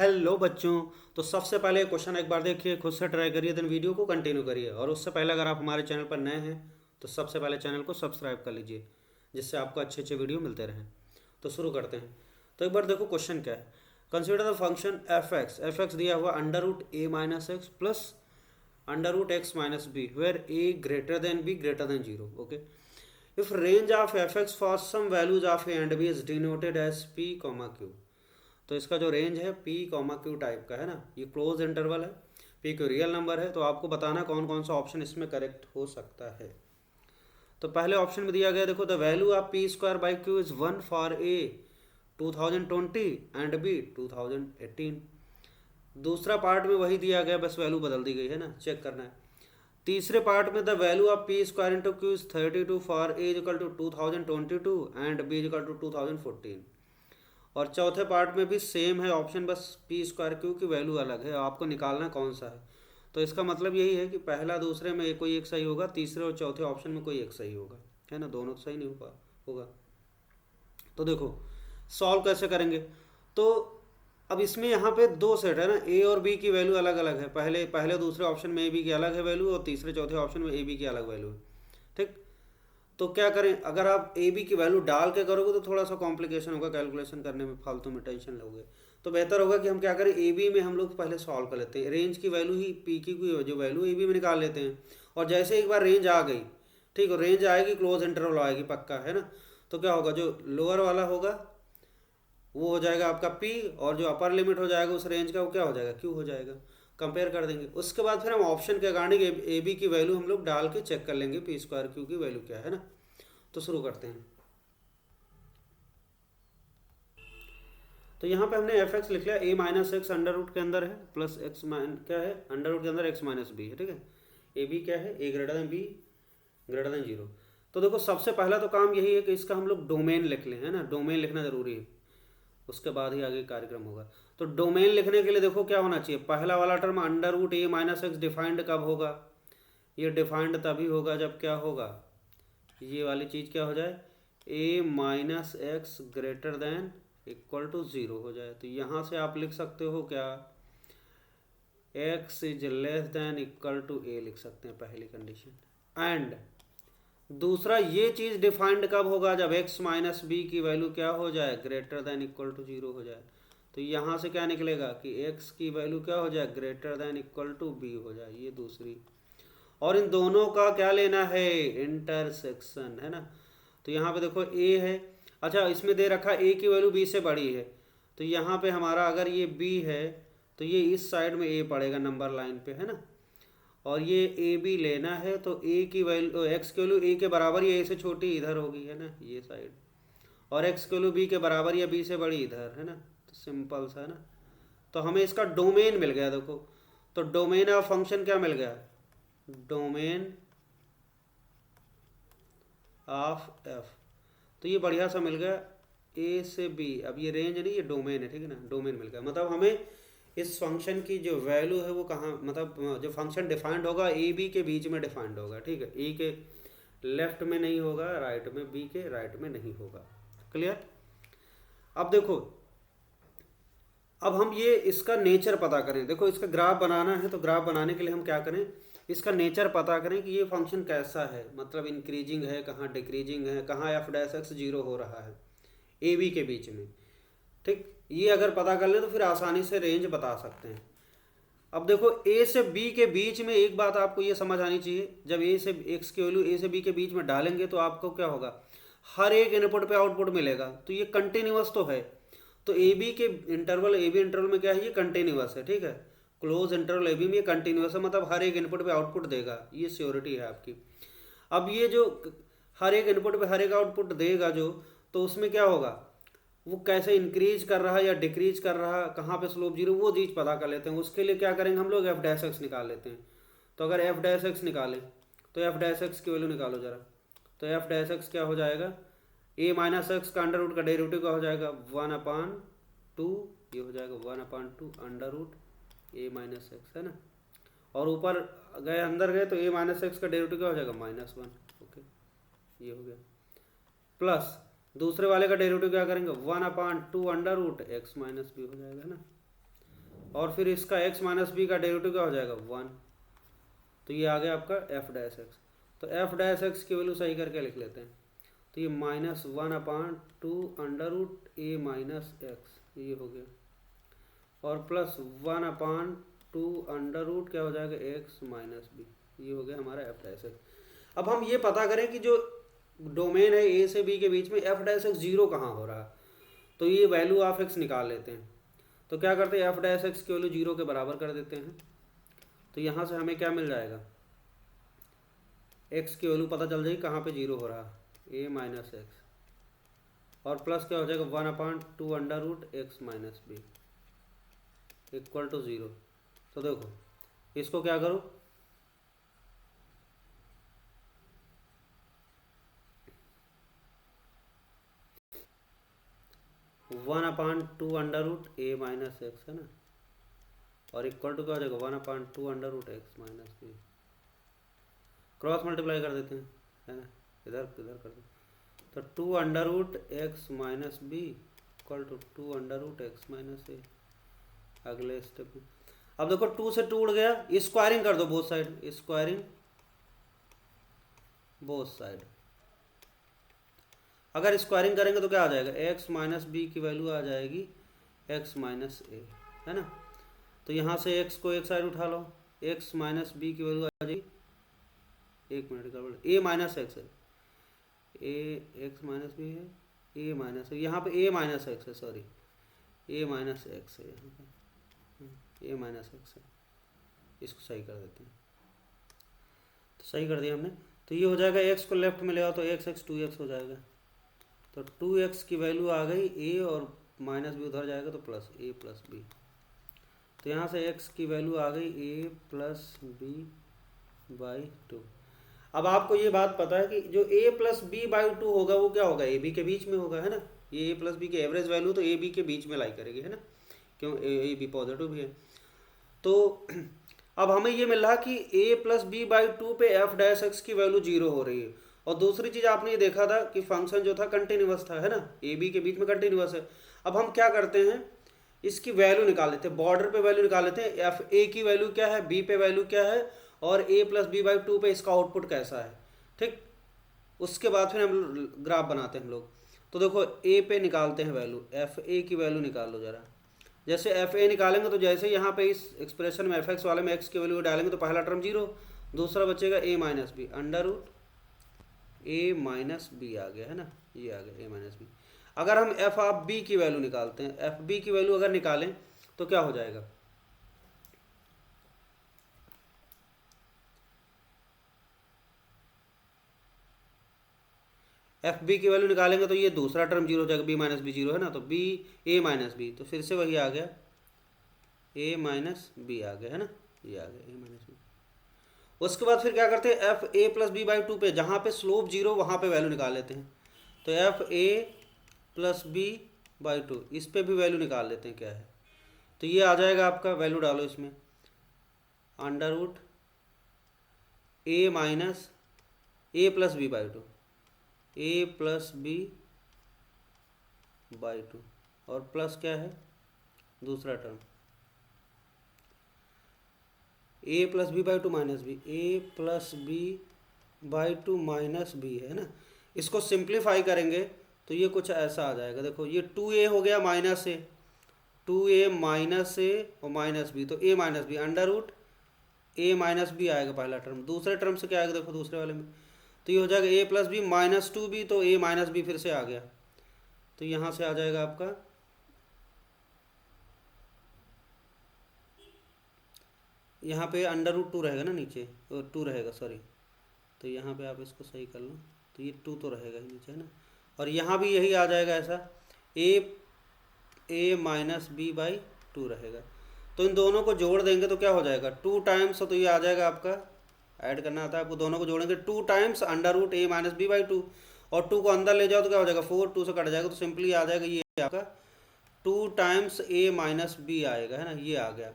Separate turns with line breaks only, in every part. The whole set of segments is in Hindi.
हेलो बच्चों। तो सबसे पहले क्वेश्चन एक बार देखिए, खुद से ट्राई करिए, देन वीडियो को कंटिन्यू करिए। और उससे पहले अगर आप हमारे चैनल पर नए हैं तो सबसे पहले चैनल को सब्सक्राइब कर लीजिए, जिससे आपको अच्छे अच्छे वीडियो मिलते रहें। तो शुरू करते हैं। तो एक बार देखो क्वेश्चन क्या है। Consider the function F X दिया हुआ under root A minus X plus under root X minus B where A greater than B greater than zero. Okay, if range of F X for some values of A and B is denoted as P comma Q. तो इसका जो रेंज है पी कॉमा क्यू टाइप का है ना, ये क्लोज इंटरवल है, पी क्यू रियल नंबर है। तो आपको बताना कौन कौन सा ऑप्शन इसमें करेक्ट हो सकता है। तो पहले ऑप्शन में दिया गया, देखो the value of P square by Q is 1 for A 2020 and B 2018। दूसरा पार्ट में वही दिया गया, बस वैल्यू बदल दी गई है ना, चेक करना है। तीसरे पार्ट में the value of P square into Q is 32 for A equal to 2022 and B equal to 2014। और चौथे पार्ट में भी सेम है ऑप्शन, बस पी स्क्वायर क्यू की वैल्यू अलग है, आपको निकालना कौन सा है। तो इसका मतलब यही है कि पहला दूसरे में कोई एक सही होगा, तीसरे और चौथे ऑप्शन में कोई एक सही होगा, है ना, दोनों तो सही नहीं होगा। तो देखो सॉल्व कैसे करेंगे। तो अब इसमें यहाँ पे दो सेट है ना, ए और बी की वैल्यू अलग अलग है। पहले पहले दूसरे ऑप्शन में ए बी की अलग है वैल्यू, और तीसरे चौथे ऑप्शन में ए बी की अलग वैल्यू है। ठीक, तो क्या करें, अगर आप ए बी की वैल्यू डाल के करोगे तो थोड़ा सा कॉम्प्लिकेशन होगा कैलकुलेशन करने में, फालतू में टेंशन लोगे। तो बेहतर होगा कि हम क्या करें, ए बी में हम लोग पहले सॉल्व कर लेते हैं, रेंज की वैल्यू ही पी की जो वैल्यू ए बी में निकाल लेते हैं। और जैसे एक बार रेंज आ गई, ठीक है, रेंज आएगी क्लोज इंटरवल आएगी पक्का, है ना। तो क्या होगा, जो लोअर वाला होगा वो हो जाएगा आपका पी, और जो अपर लिमिट हो जाएगा उस रेंज का वो क्या हो जाएगा, क्यू हो जाएगा। कंपेयर कर देंगे, उसके बाद फिर हम ऑप्शन के अकॉर्डिंग ए बी की वैल्यू हम लोग डाल के चेक कर लेंगे पी स्क्वायर क्यू की वैल्यू क्या है ना। तो शुरू करते हैं। तो यहाँ पे हमने एफ एक्स लिख लिया, ए माइनस एक्स अंडर रूट के अंदर है प्लस एक्स माइन क्या है, अंडर रूट के अंदर एक्स माइनस बी है। ठीक है, ए बी क्या है, a greater than B greater than zero. तो देखो सबसे पहला तो काम यही है कि इसका हम लोग डोमेन लिख लें, है ना, डोमेन लिखना जरूरी है, उसके बाद ही आगे कार्यक्रम होगा। तो डोमेन लिखने के लिए देखो क्या होना चाहिए, पहला वाला टर्म अंडर रूट ए माइनस एक्स डिफाइंड कब होगा, ये डिफाइंड तभी होगा जब क्या होगा, ये वाली चीज़ क्या हो जाए, a minus x greater than equal to zero हो जाए। तो यहाँ से आप लिख सकते हो क्या, x is less than equal to a लिख सकते हैं पहली कंडीशन। एंड दूसरा ये चीज़ डिफाइंड कब होगा, जब एक्स माइनस बी की वैल्यू क्या हो जाए, greater than equal to zero हो जाए। तो यहाँ से क्या निकलेगा कि एक्स की वैल्यू क्या हो जाए, greater than equal to B हो जाए, ये दूसरी। और इन दोनों का क्या लेना है, इंटरसेक्शन, है ना। तो यहाँ पे देखो ए है, अच्छा इसमें दे रखा ए की वैल्यू बी से बड़ी है, तो यहाँ पे हमारा अगर ये बी है तो ये इस साइड में ए पड़ेगा नंबर लाइन पे, है ना। और ये ए बी लेना है तो ए की वैल्यू एक्स की वैल्यू ए के बराबर या ए से छोटी इधर होगी, है ना, ये साइड। और एक्स की वैल्यू बी के बराबर या बी से बड़ी इधर, है ना। तो सिंपल सा है ना। तो हमें इसका डोमेन मिल गया देखो। तो डोमेन ऑफ फंक्शन क्या मिल गया, डोमेन ऑफ एफ। तो ये बढ़िया सा मिल गया, ए से बी। अब ये रेंज नहीं, ये डोमेन है, ठीक है ना, डोमेन मिल गया। मतलब हमें इस फंक्शन की जो वैल्यू है वो कहाँ, मतलब जो फंक्शन डिफाइंड होगा ए बी के बीच में डिफाइंड होगा, ठीक है, ए के लेफ्ट में नहीं होगा, राइट में, बी के राइट में नहीं होगा। क्लियर। अब देखो, अब हम ये इसका नेचर पता करें। देखो इसका ग्राफ बनाना है, तो ग्राफ बनाने के लिए हम क्या करें, इसका नेचर पता करें कि ये फंक्शन कैसा है, मतलब इंक्रीजिंग है, कहाँ डिक्रीजिंग है, कहाँ एफ डैश एक्स जीरो हो रहा है ए बी के बीच में। ठीक, ये अगर पता कर ले तो फिर आसानी से रेंज बता सकते हैं। अब देखो ए से बी के बीच में एक बात आपको ये समझ आनी चाहिए, जब ए से एक्स की वैल्यू ए से बी के बीच में डालेंगे तो आपको क्या होगा, हर एक इनपुट पे आउटपुट मिलेगा। तो ये कंटिन्यूअस तो है, तो ए बी के इंटरवल, ए बी इंटरवल में क्या है, ये कंटिन्यूअस है, ठीक है। क्लोज इंटरवल ए बी में ये कंटिन्यूअस है, मतलब हर एक इनपुट पे आउटपुट देगा, ये श्योरिटी है आपकी। अब ये जो हर एक इनपुट पे हर एक आउटपुट देगा जो, तो उसमें क्या होगा, वो कैसे इंक्रीज कर रहा है या डिक्रीज कर रहा है, कहाँ पे स्लोप जीरो, वो चीज़ पता कर लेते हैं। उसके लिए क्या करेंगे हम लोग, एफ डैश एक्स निकाल लेते हैं। तो अगर एफ डैश एक्स निकालें तो एफ डैश एक्स की वैल्यू निकालो जरा। तो एफ डैश एक्स क्या हो जाएगा, ए माइनस एक्स का अंडर रूट का डेरिवेटिव का हो जाएगा 1/2, ये हो जाएगा 1/2 अंडर रूट ए माइनस एक्स, है ना। और ऊपर गए, अंदर गए तो ए माइनस एक्स का डेरिवेटिव क्या हो जाएगा, -1। ओके, ये हो गया। प्लस दूसरे वाले का डेरिवेटिव क्या करेंगे, 1/2 under root X minus B हो जाएगा ना। और फिर इसका x माइनस बी का डेरिवेटिव क्या हो जाएगा 1। तो ये आ गया आपका एफ डैश एक्स। तो एफ डैश एक्स की वैल्यू सही करके लिख लेते हैं। तो ये -1/2 (a-x) ये हो गया, और प्लस 1/2 क्या हो जाएगा x माइनस बी, ये हो गया हमारा एफ डैश एक्स। अब हम ये पता करें कि जो डोमेन है ए से बी के बीच में एफ डैश एक्स जीरो कहाँ हो रहा है। तो ये वैल्यू ऑफ एक्स निकाल लेते हैं। तो क्या करते हैं, एफ डैश एक्स की वैल्यू जीरो के बराबर कर देते हैं। तो यहाँ से हमें क्या मिल जाएगा, एक्स की वैल्यू पता चल जाएगी कहाँ पे जीरो हो रहा है, ए माइनस एक्स, और प्लस क्या हो जाएगा 1/2 (x minus B) equal to 0। तो देखो इसको क्या करो, one upon two √a minus X है ना, और इक्वल टू क्या हो जाएगा 1/2 (x minus B). Cross multiply कर देते हैं, है ना, इधर इधर कर देते हैं। तो 2√x minus B equal to 2√x minus a. अगले स्टेप में अब देखो 2 से 2 उड़ गया, स्क्वायरिंग कर दो both side, squaring both side. अगर स्क्वायरिंग करेंगे तो क्या आ जाएगा, x माइनस बी की वैल्यू आ जाएगी x माइनस ए, है ना। तो यहाँ से x को एक साइड उठा लो, x माइनस बी की वैल्यू आ जाएगी, एक मिनट का ए माइनस एक्स है, ए एक्स माइनस बी है, ए माइनस, यहाँ पे ए माइनस एक्स है, सॉरी ए माइनस एक्स है, यहाँ पे ए माइनस एक्स है। इसको सही कर देते हैं। तो सही कर दिया हमने। तो ये हो जाएगा, एक्स को लेफ्ट में ले आओ तो एक्स एक्स 2x हो जाएगा। तो 2x की वैल्यू आ गई ए, और माइनस बी उधर जाएगा तो प्लस ए प्लस बी। तो यहाँ से x की वैल्यू आ गई a प्लस बी बाई 2। अब आपको ये बात पता है कि जो a प्लस बी बाई 2 होगा वो क्या होगा, ए बी के बीच में होगा, है ना। ये a प्लस बी की एवरेज वैल्यू तो ए बी के बीच में लाई करेगी, है ना, क्यों ए बी पॉजिटिव भी है। तो अब हमें ये मिल रहा कि a प्लस बी बाई 2 पे एफ डैश एक्स की वैल्यू 0 हो रही है। और दूसरी चीज़ आपने ये देखा था कि फंक्शन जो था कंटिन्यूअस था, है ना, ए बी के बीच में कंटिन्यूअस है। अब हम क्या करते हैं, इसकी वैल्यू निकाल लेते हैं, बॉर्डर पे वैल्यू निकाल लेते हैं, एफ ए की वैल्यू क्या है, बी पे वैल्यू क्या है, और a प्लस बी बाई 2 पे इसका आउटपुट कैसा है, ठीक। उसके बाद फिर हम ग्राफ बनाते हैं हम लोग। तो देखो a पे निकालते हैं वैल्यू, एफ ए की वैल्यू निकाल लो जरा। जैसे एफ ए निकालेंगे तो जैसे यहाँ पे इस एक्सप्रेशन में एफ एक्स वाले में x की वैल्यू डालेंगे तो पहला टर्म 0, दूसरा बचेगा a minus B √a minus b आ गया, है ना, ये आ गया a माइनस बी। अगर हम एफ ऑफ बी की वैल्यू निकालते हैं, एफ बी की वैल्यू अगर निकालें तो क्या हो जाएगा, एफ बी की वैल्यू निकालेंगे तो ये दूसरा टर्म 0 हो जाएगा, बी माइनस बी 0 है ना, तो बी a माइनस बी, तो फिर से वही आ गया a माइनस बी आ गया, है ना, ये आ गया a माइनस बी। उसके बाद फिर क्या करते हैं, F A plus B by 2 पे जहाँ पे स्लोप 0 वहाँ पे वैल्यू निकाल लेते हैं। तो F A plus B by 2 इस पे भी वैल्यू निकाल लेते हैं क्या है। तो ये आ जाएगा आपका, वैल्यू डालो इसमें, √a minus A plus B by 2, A plus B by 2, और प्लस क्या है दूसरा term a plus B by 2 minus B, A plus B by 2 minus B, है ना। इसको सिंप्लीफाई करेंगे तो ये कुछ ऐसा आ जाएगा, देखो ये 2a हो गया minus A, 2a minus A और माइनस बी, तो a minus B √a minus B आएगा पहला टर्म। दूसरे टर्म से क्या आएगा, देखो दूसरे वाले में, तो ये हो जाएगा a plus B minus 2b, तो a माइनस बी फिर से आ गया। तो यहाँ से आ जाएगा आपका यहाँ पे √2 रहेगा ना नीचे, 2 रहेगा सॉरी, तो यहाँ पे आप इसको सही कर लो, तो ये 2 तो रहेगा ही नीचे, है ना। और यहाँ भी यही आ जाएगा ऐसा, a माइनस बी बाई 2 रहेगा। तो इन दोनों को जोड़ देंगे तो क्या हो जाएगा, 2 टाइम्स, तो ये आ जाएगा आपका, ऐड करना आता है आपको, दोनों को जोड़ेंगे 2 times √a minus B by 2, और 2 को अंदर ले जाओ तो क्या हो जाएगा 4, 2 से कट जाएगा, तो सिंपली आ जाएगा ये आपका 2 टाइम्स a माइनस बी आएगा, है ना, ये आ गया।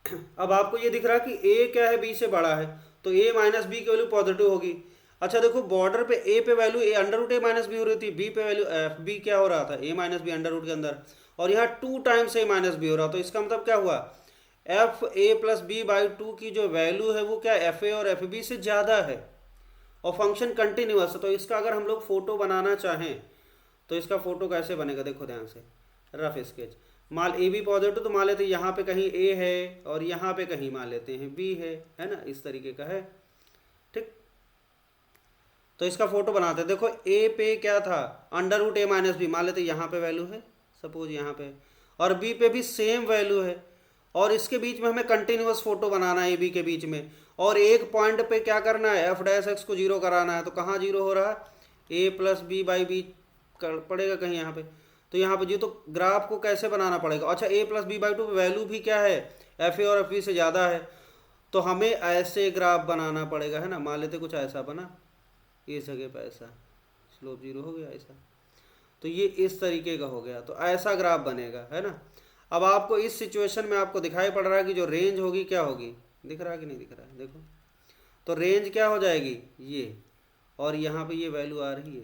अब आपको ये दिख रहा है कि a क्या है, b से बड़ा है, तो a माइनस बी की वैल्यू पॉजिटिव होगी। अच्छा देखो बॉर्डर पे a पे वैल्यू √a माइनस बी हो रही थी, b पे वैल्यू b क्या हो रहा था, a minus B under root के अंदर, और यहाँ 2 टाइम्स a माइनस बी हो रहा, तो इसका मतलब क्या हुआ, F A plus B by 2 की जो वैल्यू है वो क्या एफ ए और एफ बी से ज़्यादा है और फंक्शन कंटिन्यूअस है। तो इसका अगर हम लोग फोटो बनाना चाहें तो इसका फोटो कैसे बनेगा, देखो ध्यान से, रफ स्केच। मान ए बी पॉजिटिव तो मान लेते हैं यहाँ पे कहीं ए है और यहाँ पे कहीं मान लेते हैं बी है ना, इस तरीके का है, ठीक। तो इसका फोटो बनाते हैं। देखो ए पे क्या था, अंडर रूट ए माइनस बी, मान लेते हैं यहाँ पे वैल्यू है सपोज यहाँ पे, और बी पे भी सेम वैल्यू है, और इसके बीच में हमें कंटिन्यूअस फोटो बनाना है ए बी के बीच में, और एक पॉइंट पे क्या करना है, एफ डैश एक्स को जीरो कराना है। तो कहाँ जीरो हो रहा है, ए प्लस बी बाई बी पड़ेगा कहीं यहाँ पे, तो यहाँ पे जी तो ग्राफ को कैसे बनाना पड़ेगा। अच्छा ए प्लस बी बाई 2 वैल्यू भी क्या है, एफ ए और एफ बी से ज़्यादा है, तो हमें ऐसे ग्राफ बनाना पड़ेगा, है ना। मान लेते कुछ ऐसा बना, इस जगह पे ऐसा स्लोप जीरो हो गया ऐसा, तो ये इस तरीके का हो गया, तो ऐसा ग्राफ बनेगा, है ना। अब आपको इस सिचुएशन में आपको दिखाई पड़ रहा है कि जो रेंज होगी क्या होगी, दिख रहा है कि नहीं दिख रहा है, देखो तो रेंज क्या हो जाएगी ये, और यहाँ पे ये वैल्यू आ रही है,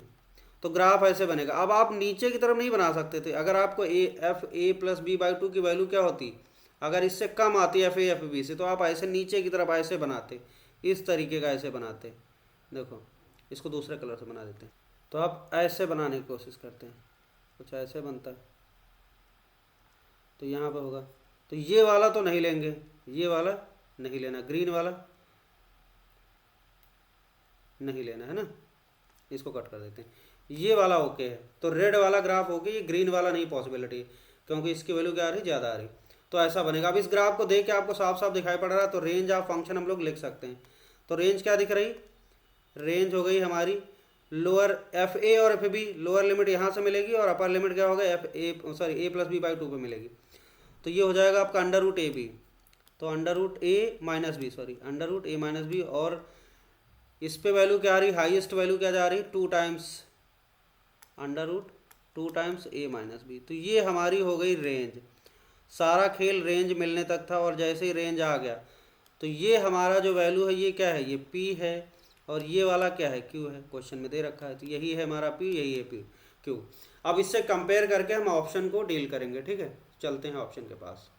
तो ग्राफ ऐसे बनेगा। अब आप नीचे की तरफ नहीं बना सकते थे, अगर आपको F A plus B by 2 की वैल्यू क्या होती, अगर इससे कम आती एफ ए एफ बी से, तो आप ऐसे नीचे की तरफ ऐसे बनाते, इस तरीके का ऐसे बनाते। देखो इसको दूसरे कलर से बना देते हैं, तो आप ऐसे बनाने की कोशिश करते हैं, कुछ ऐसे बनता है, तो यहाँ पे होगा। तो ये वाला तो नहीं लेंगे, ये वाला नहीं लेना, ग्रीन वाला नहीं लेना, है ना, इसको कट कर देते हैं। ये वाला ओके है, तो रेड वाला ग्राफ ओके, ये ग्रीन वाला नहीं पॉसिबिलिटी, क्योंकि इसकी वैल्यू क्या आ रही, ज़्यादा आ रही, तो ऐसा बनेगा। अब इस ग्राफ को देख के आपको साफ साफ दिखाई पड़ रहा है, तो रेंज ऑफ फंक्शन हम लोग लिख सकते हैं। तो रेंज क्या दिख रही, रेंज हो गई हमारी लोअर एफ ए और एफ बी, लोअर लिमिट यहाँ से मिलेगी और अपर लिमिट क्या होगा f a sorry a plus B by 2 पे मिलेगी, तो ये हो जाएगा आपका अंडर रूट ए बी, तो अंडर रूट ए minus b, sorry under root ए माइनस बी, और इस पे वैल्यू क्या आ रही, हाईएस्ट वैल्यू क्या जा रही, 2 टाइम्स अंडर रूट 2 टाइम्स ए माइनस बी। तो ये हमारी हो गई रेंज, सारा खेल रेंज मिलने तक था, और जैसे ही रेंज आ गया तो ये हमारा जो वैल्यू है ये क्या है, ये पी है, और ये वाला क्या है, क्यू है, क्वेश्चन में दे रखा है, तो यही है हमारा पी, यही है पी क्यू। अब इससे कंपेयर करके हम ऑप्शन को डील करेंगे, ठीक है, चलते हैं ऑप्शन के पास।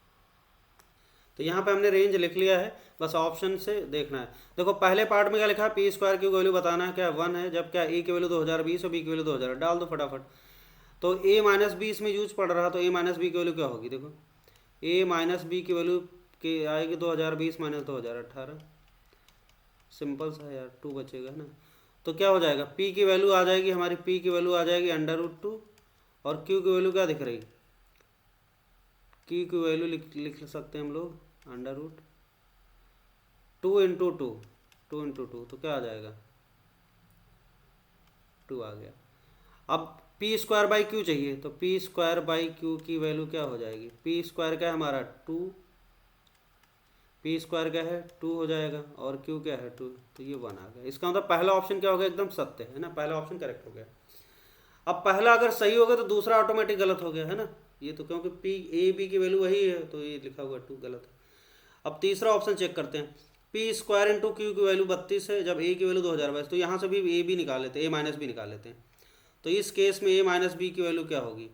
तो यहाँ पे हमने रेंज लिख लिया है, बस ऑप्शन से देखना है। देखो पहले पार्ट में क्या लिखा है, पी स्क्वायर की वैल्यू बताना है, क्या 1 है, जब क्या ए की वैल्यू 2020 और बी की वैल्यू 2000, डाल दो फटाफट। तो ए माइनस बी इसमें यूज पड़ रहा, तो ए माइनस बी की वैल्यू क्या होगी, देखो ए माइनस बी की वैल्यू की आएगी 2020 माइनस 2018, सिंपल सा है यार, 2 बचेगा, है ना। तो क्या हो जाएगा, पी की वैल्यू आ जाएगी हमारी, पी की वैल्यू आ जाएगी अंडर रूट 2, और क्यू की वैल्यू क्या दिख रही, क्यू की वैल्यू लिख सकते हैं हम लोग अंडर रूट 2 इंटू 2, 2 इंटू 2, तो क्या आ जाएगा 2 आ गया। अब पी स्क्वायर बाई क्यू चाहिए, तो पी स्क्वायर बाई क्यू की वैल्यू क्या हो जाएगी, पी स्क्वायर क्या है हमारा 2, पी स्क्वायर क्या है 2 हो जाएगा, और क्यू क्या है 2, तो ये 1 आ गया। इसका मतलब पहला ऑप्शन क्या हो गया, एकदम सत्य है ना, पहला ऑप्शन करेक्ट हो गया। अब पहला अगर सही हो गया तो दूसरा ऑटोमेटिक गलत हो गया, है ना, ये तो क्योंकि पी ए बी की वैल्यू वही है, तो ये लिखा हुआ 2 गलत है। अब तीसरा ऑप्शन चेक करते हैं, पी स्क्वायर इंटू क्यू की वैल्यू 32 है, जब ए की वैल्यू 2022, तो यहाँ से भी ए बी निकाल लेते हैं, ए माइनस बी निकाल लेते हैं। तो इस केस में ए माइनस बी की वैल्यू क्या होगी,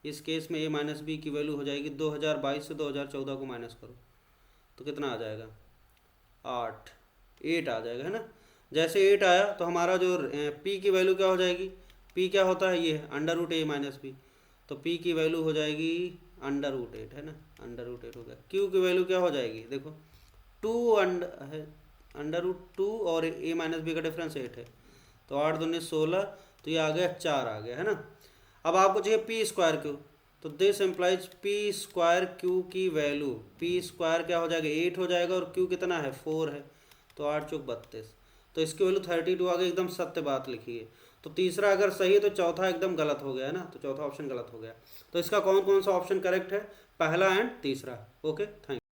इस केस में ए माइनस बी की वैल्यू हो जाएगी 2022 से 2014 को माइनस करो, तो कितना आ जाएगा 8 आ जाएगा, है ना। जैसे 8 आया तो हमारा जो पी की वैल्यू क्या हो जाएगी, पी क्या होता है, ये है अंडर रूट ए माइनस बी, तो पी की वैल्यू हो जाएगी अंडर रूट 8, है ना, अंडर रूट 8 हो गया। क्यू की वैल्यू क्या हो जाएगी, देखो 2 अंडर रूट 2 और ए माइनस बी का डिफरेंस 8 है, तो 8 दूनी 16, तो ये आ गया 4 आ गया, है ना। अब आपको चाहिए पी स्क्वायर क्यू, तो this implies P square Q की वैल्यू, पी स्क्वायर क्या हो जाएगा 8 हो जाएगा, और क्यू कितना है 4 है, तो 8 चौक 32, तो इसकी वैल्यू 32 आ गई, एकदम सत्य बात लिखी है। तो तीसरा अगर सही है तो चौथा एकदम गलत हो गया, है ना, तो चौथा ऑप्शन गलत हो गया। तो इसका कौन कौन सा ऑप्शन करेक्ट है, पहला एंड तीसरा। Okay, thank you.